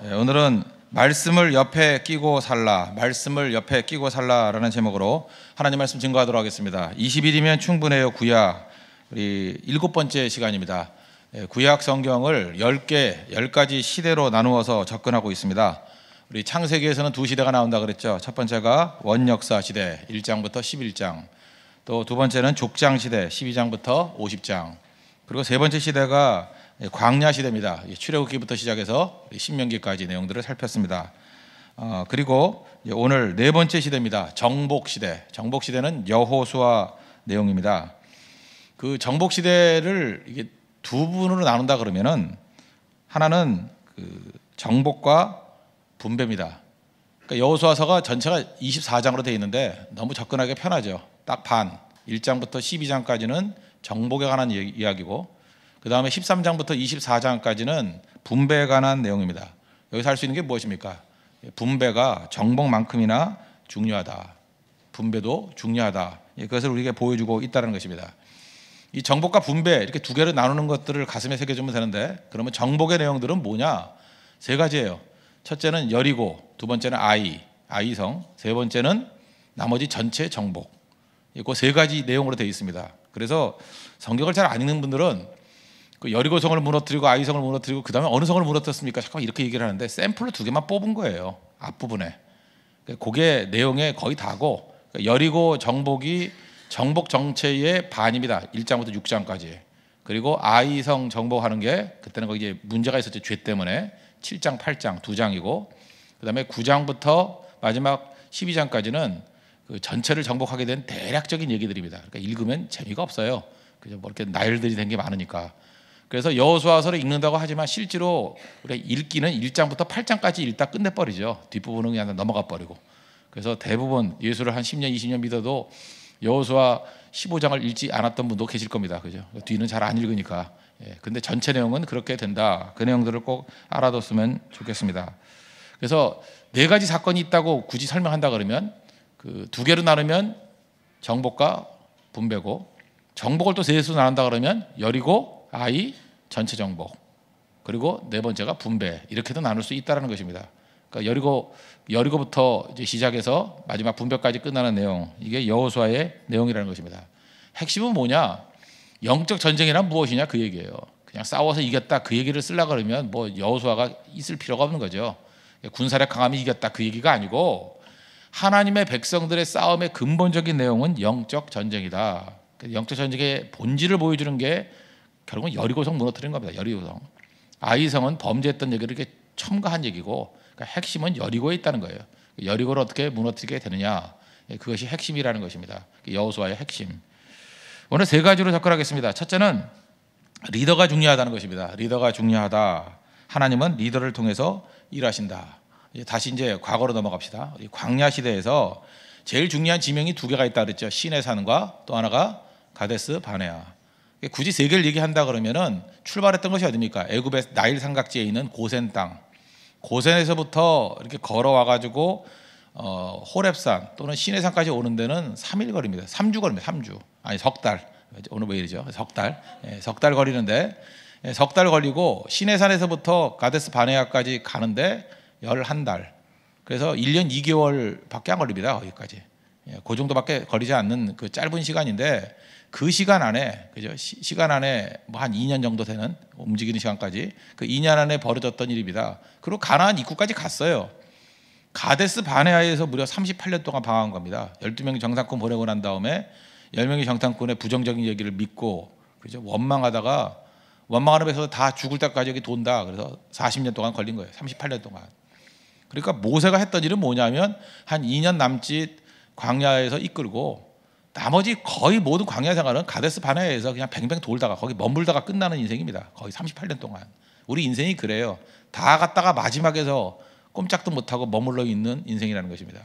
오늘은 말씀을 옆에 끼고 살라, 말씀을 옆에 끼고 살라라는 제목으로 하나님 말씀 증거하도록 하겠습니다. 20일이면 충분해요. 구약 우리 7번째 시간입니다. 구약 성경을 10가지 시대로 나누어서 접근하고 있습니다. 우리 창세기에서는 두 시대가 나온다 그랬죠. 첫 번째가 원역사 시대 1장부터 11장, 또 두 번째는 족장 시대 12장부터 50장, 그리고 세 번째 시대가 광야 시대입니다. 출애굽기부터 시작해서 신명기까지 내용들을 살폈습니다. 그리고 오늘 네 번째 시대입니다. 정복 시대. 정복 시대는 여호수아 내용입니다. 그 정복 시대를 이게 두 부분으로 나눈다 그러면은 하나는 그 정복과 분배입니다. 그러니까 여호수아서가 전체가 24장으로 되어 있는데 너무 접근하기 편하죠. 딱 반. 1장부터 12장까지는 정복에 관한 이야기고, 그 다음에 13장부터 24장까지는 분배에 관한 내용입니다. 여기서 할 수 있는 게 무엇입니까? 분배가 정복만큼이나 중요하다. 분배도 중요하다. 그것을 우리에게 보여주고 있다는 것입니다. 이 정복과 분배 이렇게 두 개를 나누는 것들을 가슴에 새겨주면 되는데, 그러면 정복의 내용들은 뭐냐? 세 가지예요. 첫째는 여리고, 두 번째는 아이성, 세 번째는 나머지 전체 정복. 그 세 가지 내용으로 되어 있습니다. 그래서 성경을 잘 안 읽는 분들은 그 여리고성을 무너뜨리고 아이성을 무너뜨리고 그 다음에 어느 성을 무너뜨렸습니까? 잠깐 이렇게 얘기를 하는데 샘플로 두 개만 뽑은 거예요. 앞부분에. 그게 내용에 거의 다고, 여리고 정복이 정복 정체의 반입니다. 1장부터 6장까지. 그리고 아이성 정복하는 게 그때는 거기에 문제가 있었죠. 죄 때문에 7장, 8장 두 장이고, 그 다음에 9장부터 마지막 12장까지는 그 전체를 정복하게 된 대략적인 얘기들입니다. 그러니까 읽으면 재미가 없어요. 그죠? 뭐 이렇게 나열들이 된 게 많으니까. 그래서 여호수아서를 읽는다고 하지만 실제로 우리가 읽기는 1장부터 8장까지 읽다 끝내버리죠. 뒷부분은 그냥 넘어가 버리고. 그래서 대부분 예수를 한 10년, 20년 믿어도 여호수아 15장을 읽지 않았던 분도 계실 겁니다. 그죠? 뒤는 잘 안 읽으니까. 근데 전체 내용은 그렇게 된다. 그 내용들을 꼭 알아뒀으면 좋겠습니다. 그래서 네 가지 사건이 있다고 굳이 설명한다 그러면 그 두 개로 나누면 정복과 분배고, 정복을 또 셋으로 나눈다 그러면 여리고, 아이, 전체 정복, 그리고 네 번째가 분배, 이렇게도 나눌 수 있다는 것입니다. 그러니까 여리고부터 이제 시작해서 마지막 분배까지 끝나는 내용, 이게 여호수아의 내용이라는 것입니다. 핵심은 뭐냐? 영적 전쟁이란 무엇이냐, 그 얘기예요. 그냥 싸워서 이겼다 그 얘기를 쓰려고 그러면 뭐 여호수아가 있을 필요가 없는 거죠. 군사력 강함이 이겼다 그 얘기가 아니고, 하나님의 백성들의 싸움의 근본적인 내용은 영적 전쟁이다. 영적 전쟁의 본질을 보여주는 게 결국은 여리고성 무너뜨린 겁니다. 여리고성. 아이성은 범죄했던 얘기를 이렇게 첨가한 얘기고, 그러니까 핵심은 여리고에 있다는 거예요. 여리고를 어떻게 무너뜨리게 되느냐, 그것이 핵심이라는 것입니다. 여호수아의 핵심. 오늘 세 가지로 접근하겠습니다. 첫째는 리더가 중요하다는 것입니다. 리더가 중요하다. 하나님은 리더를 통해서 일하신다. 다시 이제 과거로 넘어갑시다. 광야 시대에서 제일 중요한 지명이 두 개가 있다 그랬죠. 시내 산과 또 하나가 가데스 바네아. 굳이 세 개를 얘기한다 그러면은 출발했던 것이 어디입니까? 애굽의 나일 삼각지에 있는 고센 땅. 고센에서부터 이렇게 걸어와 가지고 호렙산 또는 시내산까지 오는 데는 3일 거리입니다. 3주 거리입니다. 3주. 아니 석 달. 오늘 뭐 일이죠? 석 달. 석 달 거리는데, 석 달 걸리고 시내산에서부터 가데스 바네아까지 가는데 11달. 그래서 1년 2개월밖에 안 걸립니다. 거기까지. 그 정도밖에 걸리지 않는 그 짧은 시간인데, 그 시간 안에, 그죠? 시간 안에 뭐 한 2년 정도 되는 움직이는 시간까지, 그 2년 안에 벌어졌던 일입니다. 그리고 가나안 입구까지 갔어요. 가데스 바네아에서 무려 38년 동안 방황한 겁니다. 12명이 정탐꾼 보내고 난 다음에 10명이 정탐꾼의 부정적인 얘기를 믿고, 그죠? 원망하는 배에서 다 죽을 때까지 여기 돈다. 그래서 40년 동안 걸린 거예요. 38년 동안. 그러니까 모세가 했던 일은 뭐냐면 한 2년 남짓 광야에서 이끌고, 나머지 거의 모든 광야 생활은 가데스 바네아에서 그냥 뱅뱅 돌다가 거기 머물다가 끝나는 인생입니다. 거의 38년 동안. 우리 인생이 그래요. 다 갔다가 마지막에서 꼼짝도 못하고 머물러 있는 인생이라는 것입니다.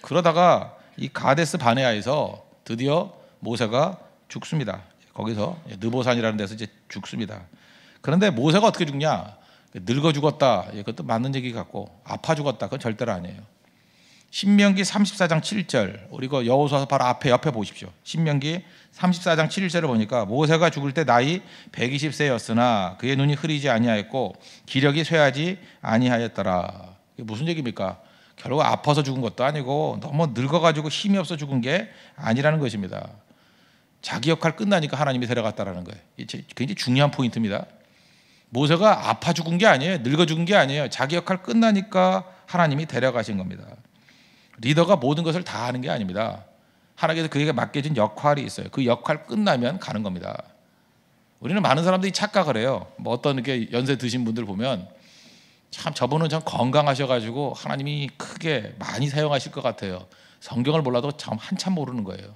그러다가 이 가데스 바네아에서 드디어 모세가 죽습니다. 거기서 느보산이라는 데서 이제 죽습니다. 그런데 모세가 어떻게 죽냐? 늙어 죽었다. 그것도 맞는 얘기 같고, 아파 죽었다. 그건 절대로 아니에요. 신명기 34장 7절, 우리 그 여호수아 바로 옆에 보십시오. 신명기 34장 7절을 보니까 모세가 죽을 때 나이 120세였으나 그의 눈이 흐리지 아니하였고 기력이 쇠하지 아니하였더라. 이게 무슨 얘기입니까? 결국 아파서 죽은 것도 아니고 너무 늙어가지고 힘이 없어 죽은 게 아니라는 것입니다. 자기 역할 끝나니까 하나님이 데려갔다라는 거예요. 굉장히 중요한 포인트입니다. 모세가 아파 죽은 게 아니에요. 늙어 죽은 게 아니에요. 자기 역할 끝나니까 하나님이 데려가신 겁니다. 리더가 모든 것을 다 하는 게 아닙니다. 하나님께서 그에게 맡겨진 역할이 있어요. 그 역할 끝나면 가는 겁니다. 우리는 많은 사람들이 착각을 해요. 뭐 어떤 이렇게 연세 드신 분들 보면 참 저분은 참 건강하셔가지고 하나님이 크게 많이 사용하실 것 같아요. 성경을 몰라도 참 한참 모르는 거예요.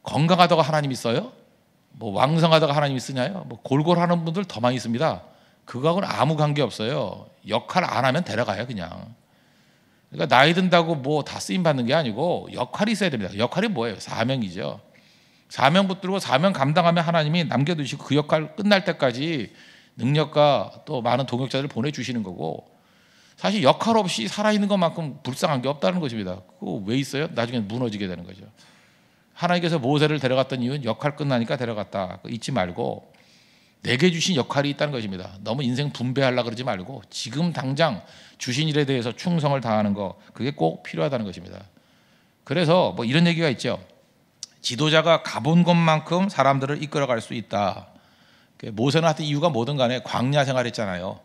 건강하다가 하나님이 써요? 뭐 왕성하다가 하나님이 쓰냐요? 뭐 골골하는 분들 더 많이 있습니다. 그거하고는 아무 관계 없어요. 역할 안 하면 데려가요, 그냥. 그러니까 나이 든다고 뭐 다 쓰임 받는 게 아니고 역할이 있어야 됩니다. 역할이 뭐예요? 사명이죠. 사명 붙들고 사명 감당하면 하나님이 남겨두시고 그 역할 끝날 때까지 능력과 또 많은 동역자들을 보내주시는 거고, 사실 역할 없이 살아있는 것만큼 불쌍한 게 없다는 것입니다. 그거 왜 있어요? 나중에 무너지게 되는 거죠. 하나님께서 모세를 데려갔던 이유는 역할 끝나니까 데려갔다. 잊지 말고 내게 주신 역할이 있다는 것입니다. 너무 인생 분배하려고 그러지 말고 지금 당장 주신 일에 대해서 충성을 다하는 거, 그게 꼭 필요하다는 것입니다. 그래서 뭐 이런 얘기가 있죠. 지도자가 가본 곳만큼 사람들을 이끌어갈 수 있다. 모세는 하여튼 이유가 뭐든 간에 광야 생활했잖아요.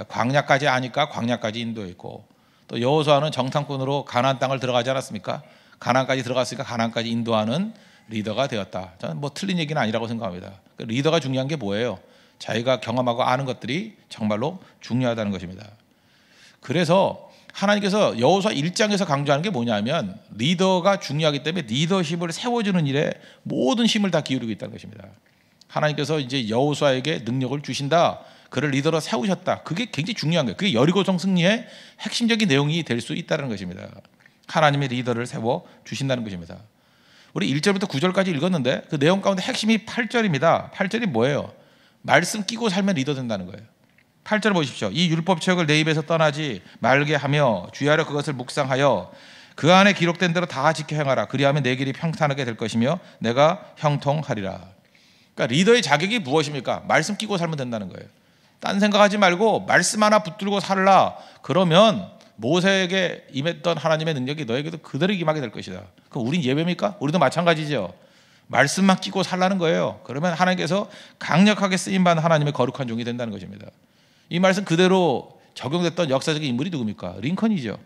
광야까지 아니까 광야까지 인도했고, 또 여호수아는 정탐꾼으로 가나안 땅을 들어가지 않았습니까? 가나안까지 들어갔으니까 가나안까지 인도하는 리더가 되었다. 저는 뭐 틀린 얘기는 아니라고 생각합니다. 리더가 중요한 게 뭐예요? 자기가 경험하고 아는 것들이 정말로 중요하다는 것입니다. 그래서 하나님께서 여호수아 1장에서 강조하는 게 뭐냐면 리더가 중요하기 때문에 리더십을 세워주는 일에 모든 힘을 다 기울이고 있다는 것입니다. 하나님께서 이제 여호수아에게 능력을 주신다, 그를 리더로 세우셨다. 그게 굉장히 중요한 거예요. 그게 여리고성 승리의 핵심적인 내용이 될 수 있다는 것입니다. 하나님의 리더를 세워 주신다는 것입니다. 우리 1절부터 9절까지 읽었는데 그 내용 가운데 핵심이 8절입니다. 8절이 뭐예요? 말씀 끼고 살면 리더 된다는 거예요. 8절 보십시오. 이 율법책을 내 입에서 떠나지 말게 하며 주야로 그것을 묵상하여 그 안에 기록된 대로 다 지켜 행하라. 그리하면 내 길이 평탄하게 될 것이며 내가 형통하리라. 그러니까 리더의 자격이 무엇입니까? 말씀 끼고 살면 된다는 거예요. 딴 생각하지 말고 말씀 하나 붙들고 살라. 그러면 모세에게 임했던 하나님의 능력이 너에게도 그대로 임하게 될 것이다. 그럼 우린 예외입니까? 우리도 마찬가지죠. 말씀만 끼고 살라는 거예요. 그러면 하나님께서 강력하게 쓰임받는 하나님의 거룩한 종이 된다는 것입니다. 이 말씀 그대로 적용됐던 역사적인 인물이 누굽니까? 링컨이죠.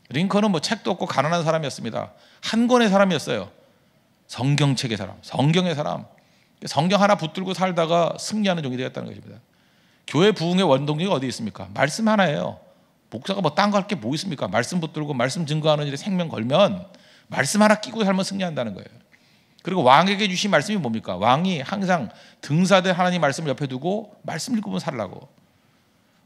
링컨은 뭐 책도 없고 가난한 사람이었습니다. 한 권의 사람이었어요. 성경책의 사람, 성경의 사람. 성경 하나 붙들고 살다가 승리하는 종이 되었다는 것입니다. 교회 부흥의 원동력이 어디 있습니까? 말씀 하나예요. 목사가 뭐 딴 거 할 게 뭐 있습니까? 말씀 붙들고 말씀 증거하는 일에 생명 걸면 말씀 하나 끼고 살면 승리한다는 거예요. 그리고 왕에게 주신 말씀이 뭡니까? 왕이 항상 등사된 하나님 말씀을 옆에 두고 말씀 읽으면 살라고.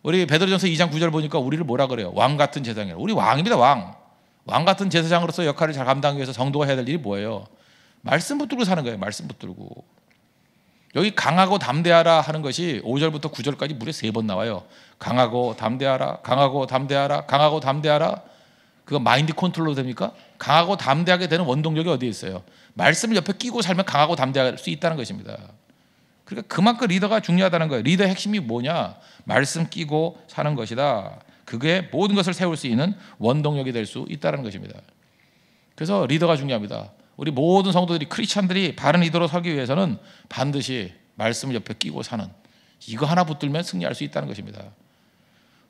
우리 베드로전서 2장 9절 보니까 우리를 뭐라 그래요? 왕 같은 제사장이라고. 우리 왕입니다. 왕 같은 제사장으로서 역할을 잘 감당하기 위해서 성도가 해야 될 일이 뭐예요? 말씀 붙들고 사는 거예요. 말씀 붙들고. 여기 강하고 담대하라 하는 것이 5절부터 9절까지 무려 3번 나와요. 강하고 담대하라, 강하고 담대하라, 강하고 담대하라. 그거 마인드 컨트롤로 됩니까? 강하고 담대하게 되는 원동력이 어디에 있어요? 말씀을 옆에 끼고 살면 강하고 담대할 수 있다는 것입니다. 그러니까 그만큼 리더가 중요하다는 거예요. 리더의 핵심이 뭐냐? 말씀 끼고 사는 것이다. 그게 모든 것을 세울 수 있는 원동력이 될 수 있다는 것입니다. 그래서 리더가 중요합니다. 우리 모든 성도들이, 크리스찬들이 바른 리더로 서기 위해서는 반드시 말씀을 옆에 끼고 사는, 이거 하나 붙들면 승리할 수 있다는 것입니다.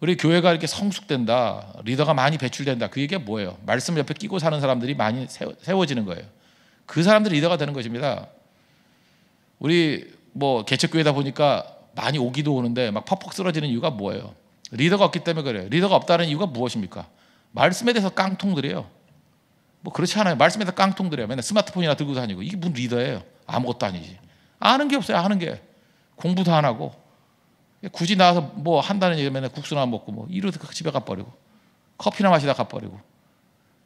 우리 교회가 이렇게 성숙된다, 리더가 많이 배출된다, 그 얘기가 뭐예요? 말씀을 옆에 끼고 사는 사람들이 많이 세워지는 거예요. 그 사람들이 리더가 되는 것입니다. 우리 뭐 개척교회다 보니까 많이 오기도 오는데 막 퍽퍽 쓰러지는 이유가 뭐예요? 리더가 없기 때문에 그래요. 리더가 없다는 이유가 무엇입니까? 말씀에 대해서 깡통들이에요. 뭐 그렇지 않아요. 말씀에다 깡통들이에요. 맨날 스마트폰이나 들고 다니고. 이게 무슨 리더예요? 아무것도 아니지. 아는 게 없어요. 아는 게. 공부도 안 하고. 굳이 나와서 뭐 한다는 얘기 맨날 국수나 먹고 뭐 이러다 집에 가버리고 커피나 마시다 가버리고.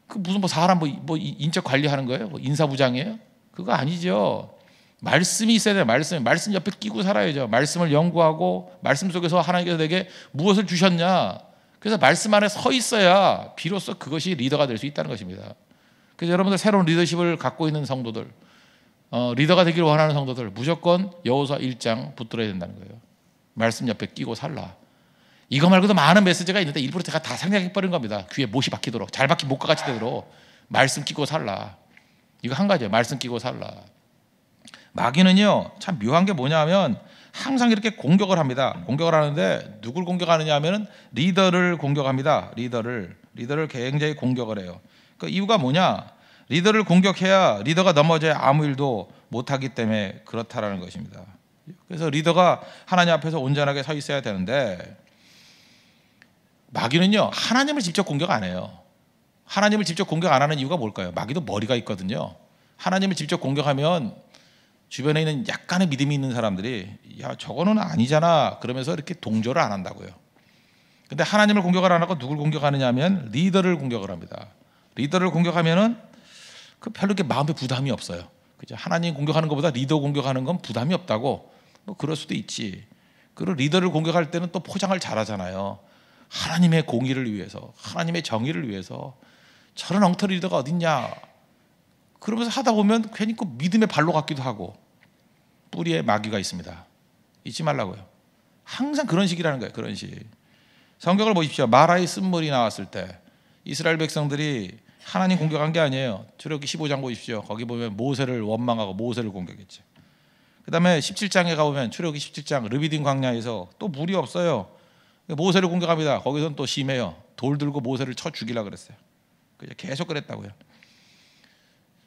그 무슨 뭐 사람 뭐 인적 관리하는 거예요? 뭐 인사부장이에요? 그거 아니죠. 말씀이 있어야 돼요. 말씀 옆에 끼고 살아야죠. 말씀을 연구하고 말씀 속에서 하나님께서 내게 무엇을 주셨냐? 그래서 말씀 안에 서 있어야 비로소 그것이 리더가 될 수 있다는 것입니다. 그래서 여러분들 새로운 리더십을 갖고 있는 성도들, 리더가 되기를 원하는 성도들 무조건 여호수아 1장 붙들어야 된다는 거예요. 말씀 옆에 끼고 살라. 이거 말고도 많은 메시지가 있는데 일부러 제가 다 생략해버린 겁니다. 귀에 못이 박히도록, 잘 박힌 못과 같이 되도록 말씀 끼고 살라. 이거 한 가지예요. 말씀 끼고 살라. 마귀는요 참 묘한 게 뭐냐면 항상 이렇게 공격을 합니다. 공격을 하는데 누굴 공격하느냐 하면 리더를 공격합니다. 리더를 굉장히 공격을 해요. 그 이유가 뭐냐? 리더를 공격해야 리더가 넘어져야 아무 일도 못하기 때문에 그렇다라는 것입니다. 그래서 리더가 하나님 앞에서 온전하게 서 있어야 되는데 마귀는요 하나님을 직접 공격 안 해요. 하나님을 직접 공격 안 하는 이유가 뭘까요? 마귀도 머리가 있거든요. 하나님을 직접 공격하면 주변에 있는 약간의 믿음이 있는 사람들이 야 저거는 아니잖아 그러면서 이렇게 동조를 안 한다고요. 근데 하나님을 공격을 안 하고 누굴 공격하느냐 하면 리더를 공격을 합니다. 리더를 공격하면은 그 별로 이렇게 마음에 부담이 없어요. 그죠? 하나님 공격하는 것보다 리더 공격하는 건 부담이 없다고 뭐 그럴 수도 있지. 그리고 리더를 공격할 때는 또 포장을 잘하잖아요. 하나님의 공의를 위해서, 하나님의 정의를 위해서 저런 엉터리 리더가 어딨냐 그러면서 하다 보면 괜히 그 믿음의 발로 같기도 하고 뿌리에 마귀가 있습니다. 잊지 말라고요. 항상 그런 식이라는 거예요. 그런 식. 성경을 보십시오. 마라의 쓴물이 나왔을 때 이스라엘 백성들이 하나님 공격한 게 아니에요. 출애굽기 15장 보십시오. 거기 보면 모세를 원망하고 모세를 공격했죠. 그 다음에 17장에 가보면 출애굽기 17장 르비딤 광야에서 또 물이 없어요. 모세를 공격합니다. 거기서는 또 심해요. 돌 들고 모세를 쳐 죽이려고 그랬어요. 계속 그랬다고요.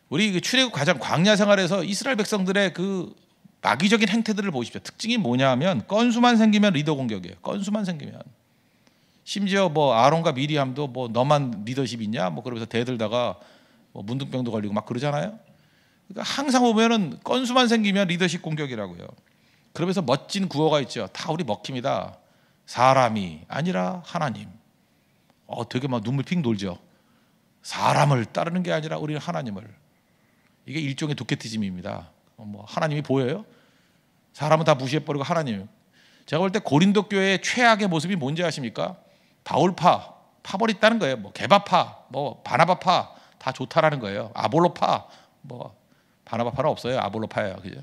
우리 출애굽 과정 광야 생활에서 이스라엘 백성들의 그 마귀적인 행태들을 보십시오. 특징이 뭐냐면 건수만 생기면 리더 공격이에요. 건수만 생기면. 심지어 뭐 아론과 미리암도 뭐 너만 리더십 있냐 뭐 그러면서 대들다가 뭐 문둥병도 걸리고 막 그러잖아요. 그러니까 항상 보면은 건수만 생기면 리더십 공격이라고요. 그러면서 멋진 구호가 있죠. 다 우리 먹힙니다. 사람이 아니라 하나님. 되게 막 눈물 핑 돌죠. 사람을 따르는 게 아니라 우리는 하나님을. 이게 일종의 도케티즘입니다. 뭐 하나님이 보여요? 사람은 다 무시해버리고 하나님. 제가 볼 때 고린도 교회의 최악의 모습이 뭔지 아십니까? 바울파, 파벌있다는 거예요. 뭐 개바파, 뭐 바나바파 다 좋다라는 거예요. 아볼로파, 뭐 바나바파는 없어요. 아볼로파예요, 그죠?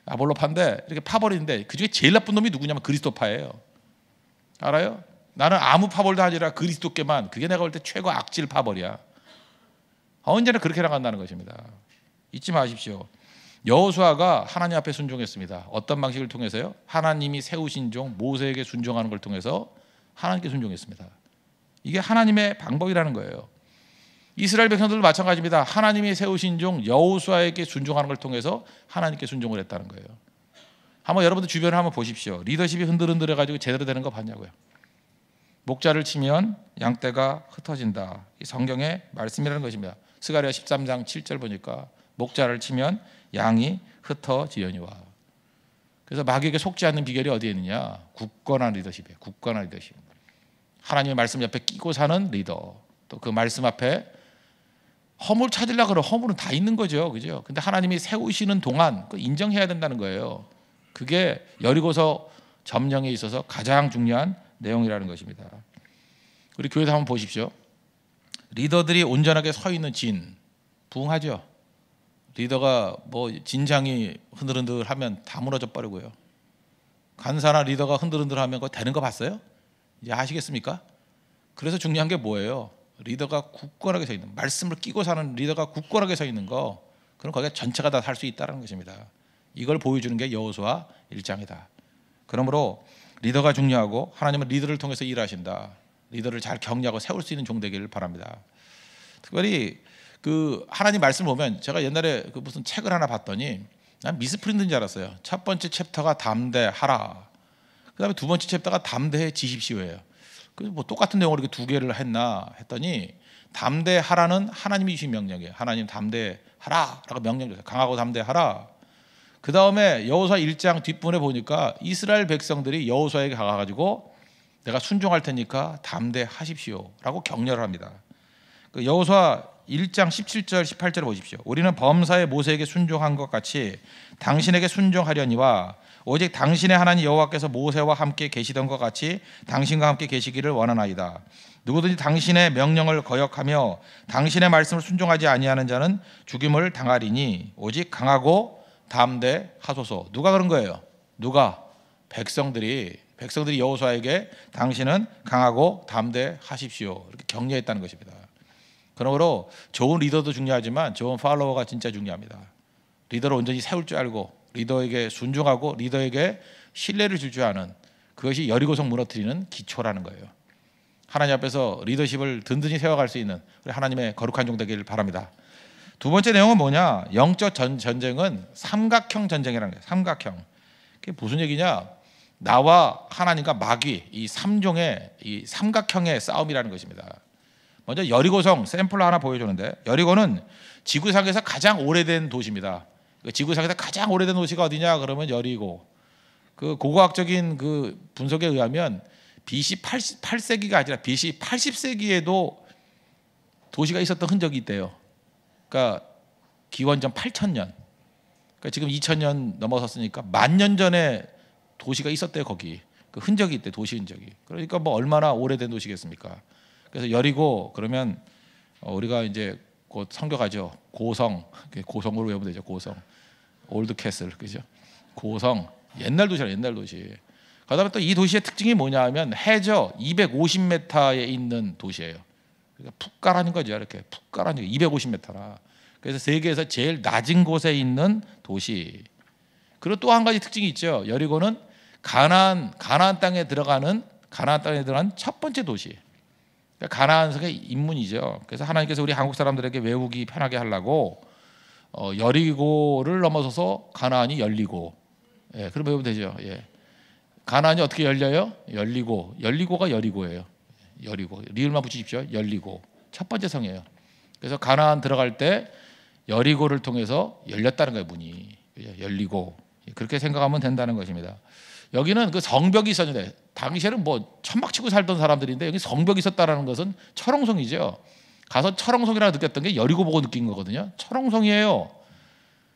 아볼로파인데 이렇게 파벌인데 그 중에 제일 나쁜 놈이 누구냐면 그리스도파예요. 알아요? 나는 아무 파벌도 아니라 그리스도께만. 그게 내가 볼 때 최고 악질 파벌이야. 언제나 그렇게 나간다는 것입니다. 잊지 마십시오. 여호수아가 하나님 앞에 순종했습니다. 어떤 방식을 통해서요? 하나님이 세우신 종 모세에게 순종하는 걸 통해서 하나님께 순종했습니다. 이게 하나님의 방법이라는 거예요. 이스라엘 백성들도 마찬가지입니다. 하나님이 세우신 종 여호수아에게 순종하는 걸 통해서 하나님께 순종을 했다는 거예요. 한번 여러분들 주변을 한번 보십시오. 리더십이 흔들흔들해가지고 제대로 되는 거 봤냐고요. 목자를 치면 양떼가 흩어진다. 이 성경의 말씀이라는 것입니다. 스가랴 13장 7절 보니까 목자를 치면 양이 흩어지려니와. 그래서 마귀에게 속지 않는 비결이 어디에 있느냐? 굳건한 리더십이에요. 굳건한 리더십. 하나님의 말씀 옆에 끼고 사는 리더. 또 그 말씀 앞에 허물 찾으려고 그러면 허물은 다 있는 거죠. 그죠? 근데 하나님이 세우시는 동안 인정해야 된다는 거예요. 그게 여리고서 점령에 있어서 가장 중요한 내용이라는 것입니다. 우리 교회도 한번 보십시오. 리더들이 온전하게 서 있는 진 부흥하죠. 리더가 뭐 진장이 흔들흔들하면 다 무너져 버리고요. 간사나 리더가 흔들흔들하면 그거 되는 거 봤어요? 이제 아시겠습니까? 그래서 중요한 게 뭐예요? 리더가 굳건하게 서 있는, 말씀을 끼고 사는 리더가 굳건하게 서 있는 거, 그럼 거기가 전체가 다 살 수 있다는 것입니다. 이걸 보여주는 게 여호수아 1장이다. 그러므로 리더가 중요하고 하나님은 리더를 통해서 일하신다. 리더를 잘 격려하고 세울 수 있는 종 되기를 바랍니다. 특별히 그 하나님 말씀 보면 제가 옛날에 그 무슨 책을 하나 봤더니 난 미스프린트인 줄 알았어요. 첫 번째 챕터가 담대하라. 그다음에 두 번째 챕터가 담대해지십시오예요. 그 뭐 똑같은 내용으로 이렇게 두 개를 했나 했더니 담대하라는 하나님이 주신 명령이에요. 하나님 담대하라라고 명령 주세요. 강하고 담대하라. 그 다음에 여호수아 1장 뒷부분에 보니까 이스라엘 백성들이 여호수아에게 가가지고 내가 순종할 테니까 담대하십시오라고 격려를 합니다. 그 여호수아 1장 17절 18절 보십시오. 우리는 범사의 모세에게 순종한 것 같이 당신에게 순종하려니와 오직 당신의 하나님 여호와께서 모세와 함께 계시던 것 같이 당신과 함께 계시기를 원하나이다. 누구든지 당신의 명령을 거역하며 당신의 말씀을 순종하지 아니하는 자는 죽임을 당하리니 오직 강하고 담대하소서. 누가 그런 거예요? 누가? 백성들이 여호수아에게 당신은 강하고 담대하십시오 이렇게 격려했다는 것입니다. 그러므로 좋은 리더도 중요하지만 좋은 팔로워가 진짜 중요합니다. 리더를 온전히 세울 줄 알고 리더에게 순종하고 리더에게 신뢰를 줄 줄 아는, 그것이 여리고성 무너뜨리는 기초라는 거예요. 하나님 앞에서 리더십을 든든히 세워갈 수 있는 우리 하나님의 거룩한 종 되기를 바랍니다. 두 번째 내용은 뭐냐? 영적 전쟁은 삼각형 전쟁이라는 거예요. 삼각형. 그게 무슨 얘기냐? 나와 하나님과 마귀, 이 3종의 이 삼각형의 싸움이라는 것입니다. 먼저 여리고성 샘플로 하나 보여주는데, 여리고는 지구상에서 가장 오래된 도시입니다. 지구상에서 가장 오래된 도시가 어디냐 그러면 여리고. 그 고고학적인 그 분석에 의하면 BC 8세기가 아니라 BC 80세기에도 도시가 있었던 흔적이 있대요. 그러니까 기원전 8000년. 그러니까 지금 2000년 넘어섰으니까 10,000년 전에 도시가 있었대요. 거기 그 흔적이 있대, 도시 흔적이. 그러니까 뭐 얼마나 오래된 도시겠습니까? 그래서 여리고 그러면 우리가 이제 곧 성교가죠. 고성으로 외우면 되죠. 고성, 올드 캐슬, 그죠? 고성, 옛날 도시라, 옛날 도시. 그다음에 또 이 도시의 특징이 뭐냐 하면 해저 250m에 있는 도시예요. 그러니까 푹 가라는 거죠. 이렇게 푹 가라는 거 250m라. 그래서 세계에서 제일 낮은 곳에 있는 도시. 그리고 또 한 가지 특징이 있죠. 여리고는 가나안 땅에 들어간 첫 번째 도시. 그러니까 가나안성의 입문이죠. 그래서 하나님께서 우리 한국 사람들에게 외우기 편하게 하려고 여리고를 넘어서서 가나안이 열리고, 예, 그럼 외우면 되죠. 예. 가나안이 어떻게 열려요? 열리고가 여리고예요. 여리고 리을만 붙이십시오. 열리고 첫 번째 성이에요. 그래서 가나안 들어갈 때 여리고를 통해서 열렸다는 거예요. 문이 열리고. 그렇게 생각하면 된다는 것입니다. 여기는 그 성벽이 있었는데 당시에는 뭐 천막치고 살던 사람들인데 여기 성벽이 있었다는 것은 철옹성이죠. 가서 철옹성이라고 느꼈던 게 여리고 보고 느낀 거거든요. 철옹성이에요.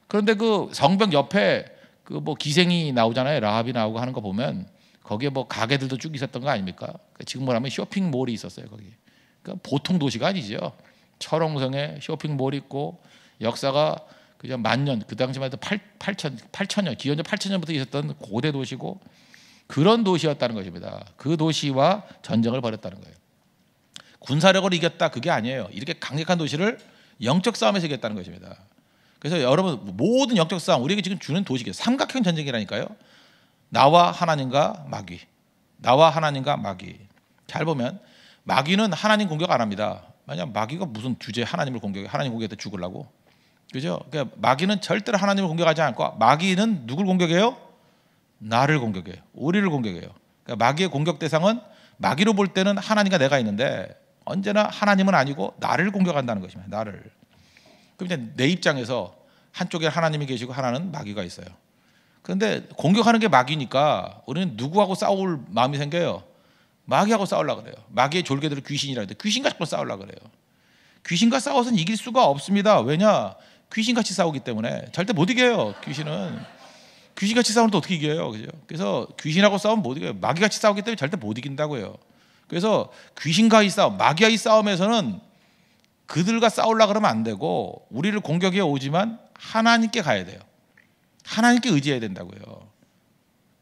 그런데 그 성벽 옆에 그 뭐 기생이 나오잖아요. 라합이 나오고 하는 거 보면 거기에 뭐 가게들도 쭉 있었던 거 아닙니까? 지금 뭐라면 쇼핑몰이 있었어요. 거기. 그러니까 보통 도시가 아니죠. 철옹성에 쇼핑몰 있고 역사가 그냥 10,000년, 그 당시만 해도 8,000년, 기원전 8,000년부터 있었던 고대 도시고 그런 도시였다는 것입니다. 그 도시와 전쟁을 벌였다는 거예요. 군사력으로 이겼다 그게 아니에요. 이렇게 강력한 도시를 영적 싸움에서 이겼다는 것입니다. 그래서 여러분 모든 영적 싸움 우리에게 지금 주는 도시가 삼각형 전쟁이라니까요. 나와 하나님과 마귀. 나와 하나님과 마귀. 잘 보면 마귀는 하나님 공격 안 합니다. 만약 마귀가 무슨 주제 하나님을 공격해? 하나님 공격할 때 죽으려고. 그죠? 그러니까 마귀는 절대로 하나님을 공격하지 않고 마귀는 누굴 공격해요? 나를 공격해요. 우리를 공격해요. 그러니까 마귀의 공격 대상은 마귀로 볼 때는 하나님과 내가 있는데 언제나 하나님은 아니고 나를 공격한다는 것입니다. 나를. 그럼 이제 내 입장에서 한쪽에 하나님이 계시고 하나는 마귀가 있어요. 그런데 공격하는 게 마귀니까 우리는 누구하고 싸울 마음이 생겨요? 마귀하고 싸우려고 그래요. 마귀의 졸개들을 귀신이라 해도 귀신과 자꾸 싸우려고 그래요. 귀신과 싸워서는 이길 수가 없습니다. 왜냐? 귀신같이 싸우기 때문에 절대 못 이겨요. 귀신같이 싸우면 또 어떻게 이겨요? 그죠? 그래서 귀신하고 싸우면 못 이겨요. 마귀같이 싸우기 때문에 절대 못 이긴다고요. 그래서 귀신과의 싸움, 마귀와의 싸움에서는 그들과 싸우려고 그러면 안 되고 우리를 공격해 오지만 하나님께 가야 돼요. 하나님께 의지해야 된다고요.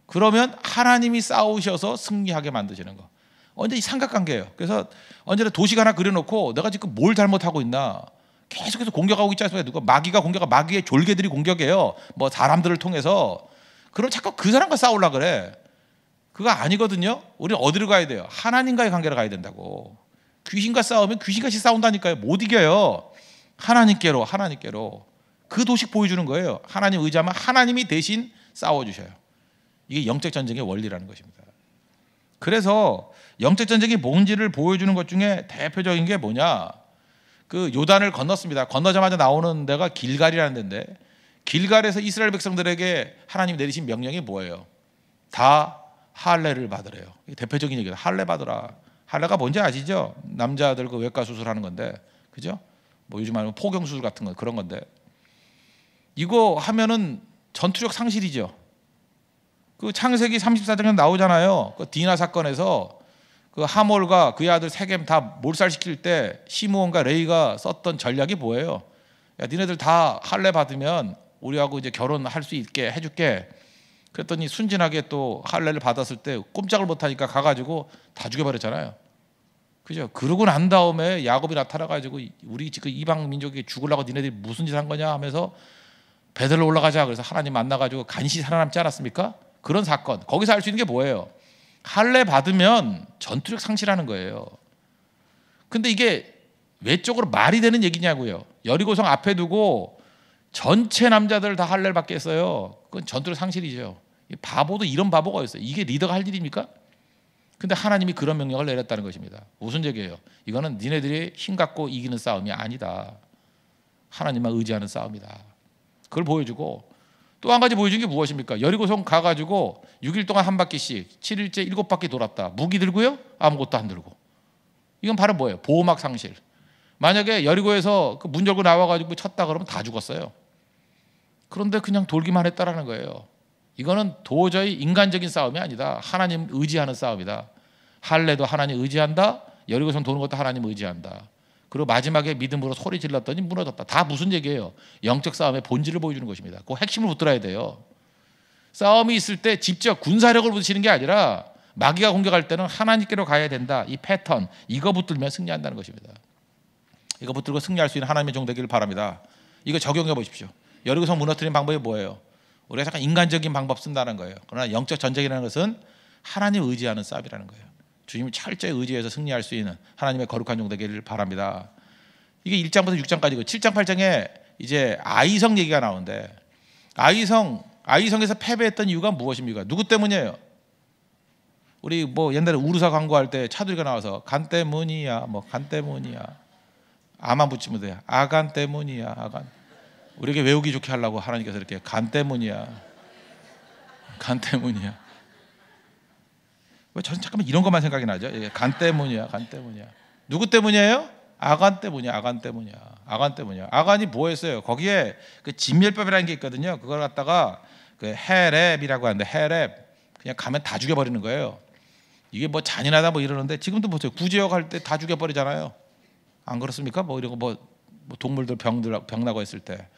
그러면 하나님이 싸우셔서 승리하게 만드시는 거. 언제 이 삼각관계예요. 그래서 언제나 도시가 하나 그려놓고 내가 지금 뭘 잘못하고 있나 계속해서 공격하고 있지 않습니까? 누가 마귀가 공격하고 마귀의 졸개들이 공격해요. 뭐 사람들을 통해서. 그럼 자꾸 그 사람과 싸우려고 그래. 그거 아니거든요. 우리는 어디로 가야 돼요? 하나님과의 관계로 가야 된다고. 귀신과 싸우면 귀신같이 싸운다니까요. 못 이겨요. 하나님께로. 그 도식 보여주는 거예요. 하나님 의지하면 하나님이 대신 싸워주셔요. 이게 영적 전쟁의 원리라는 것입니다. 그래서 영적 전쟁이 뭔지를 보여주는 것 중에 대표적인 게 뭐냐? 그 요단을 건넜습니다. 건너자마자 나오는 데가 길갈이라는 데인데 길갈에서 이스라엘 백성들에게 하나님이 내리신 명령이 뭐예요? 다 할례를 받으래요. 이게 대표적인 얘기다. 할례 받으라. 할례가 뭔지 아시죠? 남자들 그 외과 수술하는 건데, 그죠? 뭐 요즘 말하면 포경수술 같은 거 그런 건데 이거 하면은 전투력 상실이죠. 그 창세기 34장에 나오잖아요. 그 디나 사건에서 그 하몰과 그의 아들 세겜 다 몰살시킬 때 시므온과 레이가 썼던 전략이 뭐예요? 야, 니네들 다 할례 받으면 우리하고 이제 결혼할 수 있게 해줄게. 그랬더니 순진하게 또 할례를 받았을 때 꼼짝을 못하니까 가가지고 다 죽여버렸잖아요. 그죠? 그러고 난 다음에 야곱이 나타나가지고 우리 지금 이방 민족이 죽으려고 니네들이 무슨 짓 한 거냐 하면서 베들로 올라가자. 그래서 하나님 만나가지고 간신히 살아남지 않았습니까? 그런 사건. 거기서 알 수 있는 게 뭐예요? 할례 받으면 전투력 상실하는 거예요. 근데 이게 외적으로 말이 되는 얘기냐고요. 여리고성 앞에 두고 전체 남자들 다 할례를 받게 했어요. 그건 전투력 상실이죠. 바보도 이런 바보가 있어요. 이게 리더가 할 일입니까? 근데 하나님이 그런 명령을 내렸다는 것입니다. 무슨 얘기예요? 이거는 니네들이 힘 갖고 이기는 싸움이 아니다. 하나님만 의지하는 싸움이다. 그걸 보여주고 또 한 가지 보여준 게 무엇입니까? 여리고성 가가지고 6일 동안 한 바퀴씩 7일째 7바퀴 돌았다. 무기 들고요? 아무것도 안 들고. 이건 바로 뭐예요? 보호막 상실. 만약에 여리고에서 그 문 열고 나와가지고 쳤다 그러면 다 죽었어요. 그런데 그냥 돌기만 했다라는 거예요. 이거는 도저히 인간적인 싸움이 아니다. 하나님 의지하는 싸움이다. 할례도 하나님 의지한다. 여리고성 도는 것도 하나님 의지한다. 그리고 마지막에 믿음으로 소리 질렀더니 무너졌다. 다 무슨 얘기예요? 영적 싸움의 본질을 보여주는 것입니다. 그 핵심을 붙들어야 돼요. 싸움이 있을 때 직접 군사력을 붙이는 게 아니라 마귀가 공격할 때는 하나님께로 가야 된다. 이 패턴 이거 붙들면 승리한다는 것입니다. 이거 붙들고 승리할 수 있는 하나님의 종 되기를 바랍니다. 이거 적용해 보십시오. 여리고성 무너뜨리는 방법이 뭐예요? 우리가 잠깐 인간적인 방법 쓴다는 거예요. 그러나 영적 전쟁이라는 것은 하나님 의지하는 싸움이라는 거예요. 주님을 철저히 의지해서 승리할 수 있는 하나님의 거룩한 종 되기를 바랍니다. 이게 1장부터 6장까지고 7장 8장에 이제 아이성 얘기가 나오는데 아이성에서 패배했던 이유가 무엇입니까? 누구 때문이에요? 우리 뭐 옛날에 우르사 광고할 때 차두리가 나와서 간 때문이야, 뭐 간 때문이야. 아만 붙이면 돼요. 아간 때문이야, 아간. 우리에게 외우기 좋게 하려고 하나님께서 이렇게 간 때문이야, 간 때문이야. 왜 저는 잠깐만 이런 것만 생각이 나죠? 간 때문이야, 간 때문이야. 누구 때문이에요? 아간 때문이야, 아간 때문이야, 아간 때문이야. 아간이 뭐 했어요? 거기에 그 진멸법이라는 게 있거든요. 그걸 갖다가 그 헤렙이라고 하는데 헤렙 그냥 가면 다 죽여버리는 거예요. 이게 뭐 잔인하다 뭐 이러는데 지금도 보세요. 구제역 할 때 다 죽여버리잖아요. 안 그렇습니까? 뭐 이런 거 뭐 동물들 병 나고 했을 때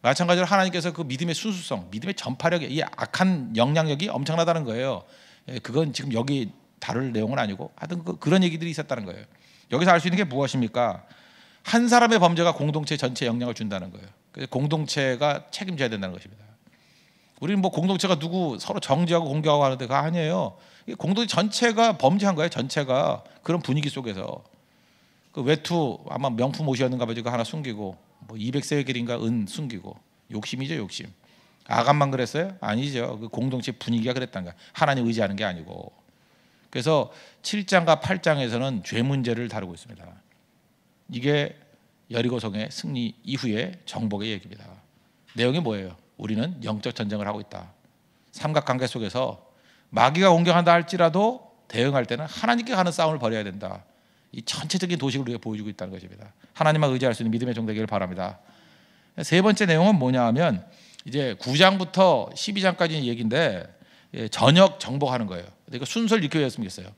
마찬가지로 하나님께서 그 믿음의 순수성, 믿음의 전파력이 이 악한 영향력이 엄청나다는 거예요. 그건 지금 여기 다룰 내용은 아니고 하여튼 그런 얘기들이 있었다는 거예요. 여기서 알 수 있는 게 무엇입니까? 한 사람의 범죄가 공동체 전체에 영향을 준다는 거예요. 그래서 공동체가 책임져야 된다는 것입니다. 우리는 뭐 공동체가 누구 서로 정죄하고 공격하고 하는데 그거 아니에요. 공동체 전체가 범죄한 거예요. 전체가 그런 분위기 속에서 그 외투 아마 명품 옷이었는가 봐요. 하나 숨기고 뭐 200세겔인가 은 숨기고 욕심이죠, 욕심. 아간만 그랬어요? 아니죠. 그 공동체 분위기가 그랬다는 거야. 하나님 의지하는 게 아니고. 그래서 7장과 8장에서는 죄 문제를 다루고 있습니다. 이게 여리고성의 승리 이후의 정복의 얘기입니다. 내용이 뭐예요? 우리는 영적 전쟁을 하고 있다. 삼각관계 속에서 마귀가 공격한다 할지라도 대응할 때는 하나님께 가는 싸움을 벌여야 된다. 이 전체적인 도식을 우리가 보여주고 있다는 것입니다. 하나님만 의지할 수 있는 믿음의 종 되기를 바랍니다. 세 번째 내용은 뭐냐 하면 이제 9장부터 12장까지 얘기인데 전역 정복하는 거예요. 그러니까 순서를 이렇게 외웠으면 좋겠어요.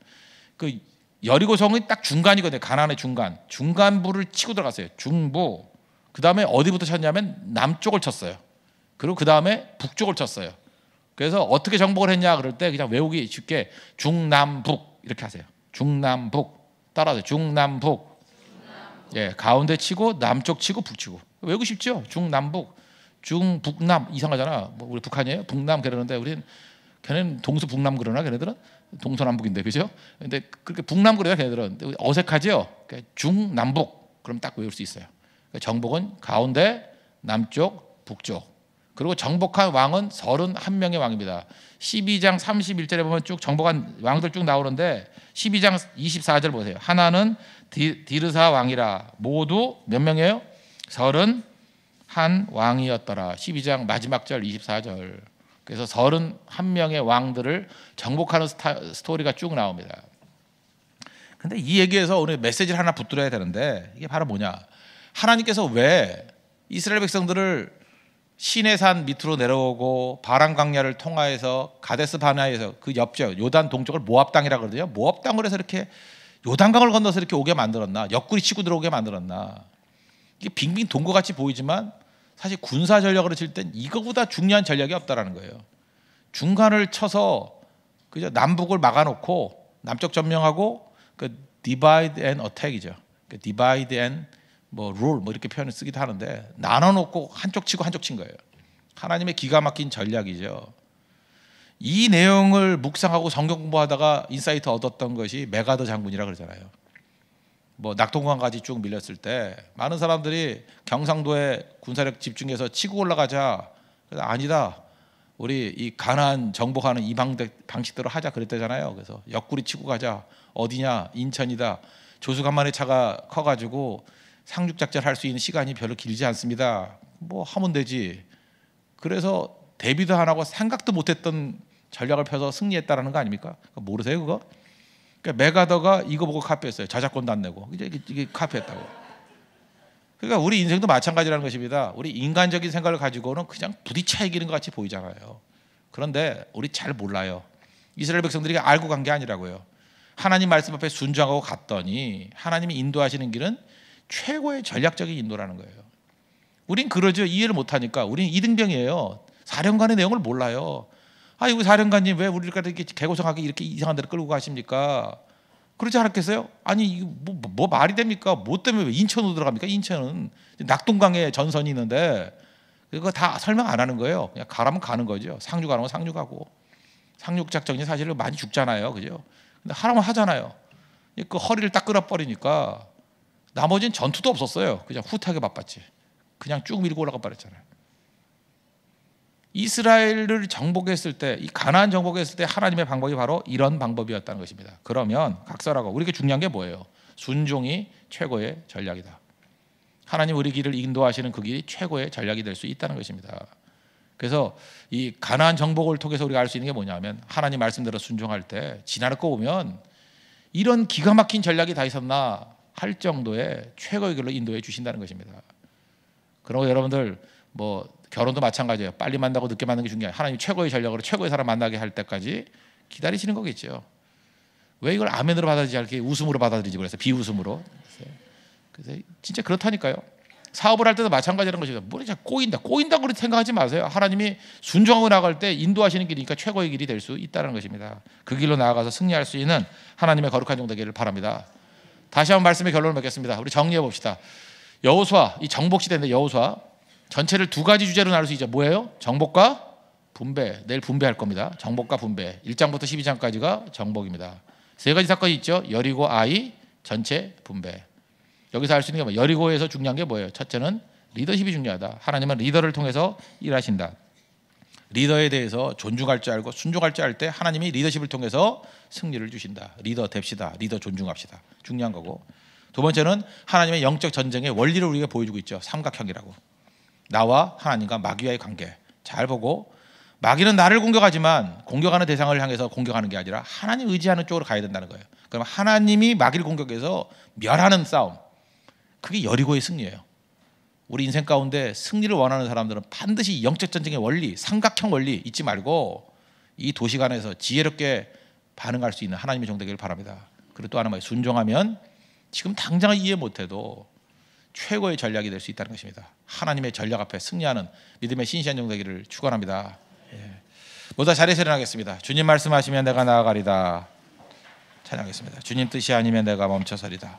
그 여리고성이 딱 중간이거든요. 가나안의 중간부를 치고 들어갔어요. 중부. 그 다음에 어디부터 쳤냐면 남쪽을 쳤어요. 그리고 그 다음에 북쪽을 쳤어요. 그래서 어떻게 정복을 했냐 그럴 때 그냥 외우기 쉽게 중남북 이렇게 하세요. 중남북 따라하세요. 중남북. 예, 가운데 치고 남쪽 치고 북치고 외우기 쉽죠. 중남북. 중북남 이상하잖아. 뭐 우리 북한이에요. 북남 그러는데 우리는 걔네는 동서 북남 그러나 걔네들은 동서남북인데 그죠? 근데 그렇게 북남 그래요 걔네들은 어색하죠. 그러니까 중남북 그럼 딱 외울 수 있어요. 그러니까 정복은 가운데 남쪽 북쪽. 그리고 정복한 왕은 31명의 왕입니다. 12장 31절에 보면 쭉 정복한 왕들 쭉 나오는데 12장 24절 보세요. 하나는 디르사 왕이라. 모두 몇 명이에요? 31 왕이었더라. 12장 마지막 절 24절. 그래서 31명의 왕들을 정복하는 스토리가 쭉 나옵니다. 근데 이 얘기에서 오늘 메시지를 하나 붙들어야 되는데 이게 바로 뭐냐? 하나님께서 왜 이스라엘 백성들을 시내산 밑으로 내려오고 바란 광야를 통하여서 가데스 바네아에서 그 옆쪽 요단 동쪽을 모압 땅이라 그러거든요. 모압 땅을 해서 이렇게 요단강을 건너서 이렇게 오게 만들었나? 옆구리 치고 들어오게 만들었나? 이게 빙빙 돈 것 같이 보이지만 사실 군사 전략으로 칠 땐 이거보다 중요한 전략이 없다라는 거예요. 중간을 쳐서 그죠? 남북을 막아놓고 남쪽 점령하고 그 divide and attack이죠. 그 divide and 뭐 rule 뭐 이렇게 표현을 쓰기도 하는데 나눠놓고 한쪽 치고 한쪽 친 거예요. 하나님의 기가 막힌 전략이죠. 이 내용을 묵상하고 성경 공부하다가 인사이트 얻었던 것이 메가더 장군이라 그러잖아요. 뭐 낙동강까지 쭉 밀렸을 때 많은 사람들이 경상도에 군사력 집중해서 치고 올라가자. 그래서 아니다. 우리 이 가나안 정복하는 이 방식대로 하자 그랬대잖아요. 그래서 옆구리 치고 가자. 어디냐? 인천이다. 조수간만의 차가 커가지고 상륙작전 할 수 있는 시간이 별로 길지 않습니다. 뭐 하면 되지. 그래서 대비도 안 하고 생각도 못했던 전략을 펴서 승리했다라는 거 아닙니까? 모르세요 그거? 그러니까 메가더가 이거 보고 카피했어요. 저작권도 안 내고 이게 카피했다고. 그러니까 우리 인생도 마찬가지라는 것입니다. 우리 인간적인 생각을 가지고는 그냥 부딪혀 이기는 것 같이 보이잖아요. 그런데 우리 잘 몰라요. 이스라엘 백성들이 알고 간 게 아니라고요. 하나님 말씀 앞에 순종하고 갔더니 하나님이 인도하시는 길은 최고의 전략적인 인도라는 거예요. 우린 그러죠. 이해를 못하니까. 우린 이등병이에요. 사령관의 내용을 몰라요. 아이고 사령관님 왜 우리를 이렇게 개고생하게 이렇게 이상한 데로 끌고 가십니까? 그러지 않았겠어요? 아니 이거 뭐 말이 됩니까? 뭐 때문에 왜 인천으로 들어갑니까? 인천은 낙동강에 전선이 있는데 그거 다 설명 안 하는 거예요. 그냥 가라면 가는 거죠. 상륙하는 건 상륙하고 상륙작전이 사실 많이 죽잖아요, 그죠? 근데 하라면 하잖아요. 그 허리를 딱 끊어버리니까 나머지는 전투도 없었어요. 그냥 후퇴하게 바빴지. 그냥 쭉 밀고 올라가 버렸잖아요. 이스라엘을 정복했을 때, 이 가나안 정복했을 때 하나님의 방법이 바로 이런 방법이었다는 것입니다. 그러면 각설하고 우리에게 중요한 게 뭐예요? 순종이 최고의 전략이다. 하나님 우리 길을 인도하시는 그 길이 최고의 전략이 될 수 있다는 것입니다. 그래서 이 가나안 정복을 통해서 우리가 알 수 있는 게 뭐냐면 하나님 말씀대로 순종할 때 지나고 보면 이런 기가 막힌 전략이 다 있었나 할 정도의 최고의 길로 인도해 주신다는 것입니다. 그리고 여러분들 뭐 결혼도 마찬가지예요. 빨리 만나고 늦게 만나는 게 중요해요. 하나님 최고의 전략으로 최고의 사람 만나게 할 때까지 기다리시는 거겠죠. 왜 이걸 아멘으로 받아들이지 않게 웃음으로 받아들이지 그래서 비웃음으로. 그래서 진짜 그렇다니까요. 사업을 할 때도 마찬가지라는 것입니다. 뭐 진짜 꼬인다 그렇게 생각하지 마세요. 하나님이 순종하고 나갈 때 인도하시는 길이니까 최고의 길이 될 수 있다는 것입니다. 그 길로 나아가서 승리할 수 있는 하나님의 거룩한 종 되기를 바랍니다. 다시 한번 말씀의 결론을 맺겠습니다. 우리 정리해 봅시다. 여호수아, 이 정복 시대인데 여호수아 전체를 두 가지 주제로 나눌 수 있죠. 뭐예요? 정복과 분배. 내일 분배할 겁니다. 정복과 분배. 1장부터 12장까지가 정복입니다. 세 가지 사건이 있죠. 여리고, 아이, 전체 분배. 여기서 알 수 있는 게 뭐예요? 여리고에서 중요한 게 뭐예요? 첫째는 리더십이 중요하다. 하나님은 리더를 통해서 일하신다. 리더에 대해서 존중할 줄 알고 순종할 줄 알 때 하나님이 리더십을 통해서 승리를 주신다. 리더 됩시다. 리더 존중합시다. 중요한 거고. 두 번째는 하나님의 영적 전쟁의 원리를 우리가 보여주고 있죠. 삼각형이라고. 나와 하나님과 마귀와의 관계 잘 보고 마귀는 나를 공격하지만 공격하는 대상을 향해서 공격하는 게 아니라 하나님 의지하는 쪽으로 가야 된다는 거예요. 그럼 하나님이 마귀를 공격해서 멸하는 싸움, 그게 여리고의 승리예요. 우리 인생 가운데 승리를 원하는 사람들은 반드시 영적 전쟁의 원리, 삼각형 원리 잊지 말고 이 도시간에서 지혜롭게 반응할 수 있는 하나님의 종 되기를 바랍니다. 그리고 또 하나 뭐예요? 순종하면 지금 당장 이해 못해도 최고의 전략이 될 수 있다는 것입니다. 하나님의 전략 앞에 승리하는 믿음의 신실한 종 되기를 축원합니다. 모두 자리에서 일어나겠습니다. 주님 말씀하시면 내가 나아가리다. 찬양하겠습니다. 주님 뜻이 아니면 내가 멈춰서리다.